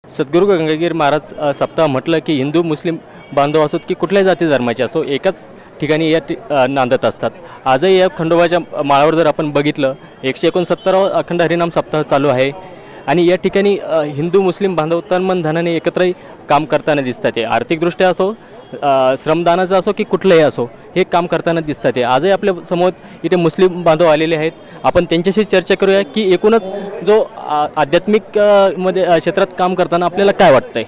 सद्गुरू गंगागीर महाराज सप्ताह म्हटलं की हिंदू मुस्लिम बांधव असोत की कुठल्याही जाती धर्माचे असो एकाच ठिकाणी नांदत असतात। आजही या खंडोबाच्या माळावर जर आपण बघितलं 169 अखंड हरिनाम सप्ताह चालू आहे आणि या ठिकाणी हिंदू मुस्लिम बांधव तन मन धनाने एकत्रही काम करताना दिसतात। ते आर्थिकदृष्ट्या असो श्रमदानाचं असो की कुठलंही असो हे काम करताना दिसतात। आजही आपल्या समोर इथे मुस्लिम बांधव आलेले आहेत। आपण त्यांच्याशी चर्चा करूया की एकूणच जो आध्यात्मिक मध्ये क्षेत्रात काम करताना आपल्याला काय वाटतंय।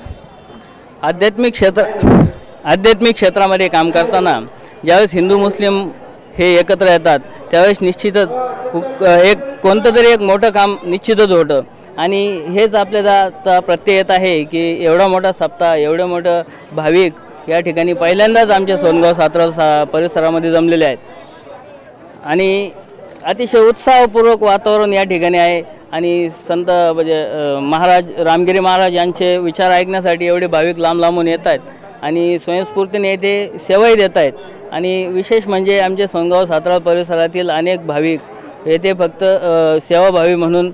आध्यात्मिक क्षेत्रामध्ये काम करताना ज्यावेळेस हिंदू मुस्लिम हे एकत्र येतात त्यावेळेस निश्चितच कोणतं तरी एक मोठं काम निश्चितच होतं आणि हेच आपल्याला आता प्रत्यय येत आहे की एवढा मोठा सप्ताह एवढे मोठं भाविक या ठिकाणी पहिल्यांदाच आमच्या सोनगाव सातारा परिसरामध्ये जमलेले आहेत आणि अतिशय उत्साहपूर्वक वातावरण या ठिकाणी आहे आणि संत म्हणजे महाराज रामगिरी महाराज यांचे विचार ऐकण्यासाठी एवढे भाविक लांब लांबून येत आहेत आणि स्वयंस्फूर्तीने येथे सेवाही देत आहेत। आणि विशेष म्हणजे आमचे सोनगाव सातारा परिसरातील अनेक भाविक येथे फक्त सेवाभावी म्हणून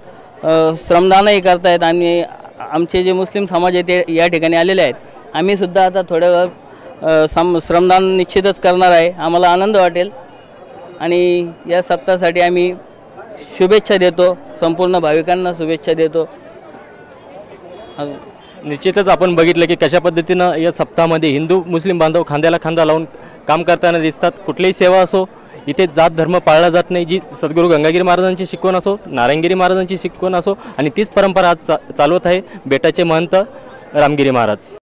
श्रमदानही करतायत आणि आमचे जे मुस्लिम समाज येथे या ठिकाणी आलेले आहेत आम्ही सुद्धा आता थोड्या वेळ श्रमदान निश्चितच करणार आहे। आम्हाला आनंद वाटेल आणि या सप्ताहासाठी आम्ही शुभेच्छा देतो, संपूर्ण भाविकांना शुभेच्छा देतो। निश्चितच आपण बघितलं की कशा पद्धतीनं या सप्ताहामध्ये हिंदू मुस्लिम बांधव खांद्याला खांदा लावून काम करताना दिसतात। कुठलीही सेवा असो इथे जात धर्म पाळला जात नाही। जी सद्गुरू गंगागिरी महाराजांची शिकवण असो नारायणगिरी महाराजांची शिकवण असो आणि तीच परंपरा आज चालवत आहे बेटाचे महंत रामगिरी महाराज।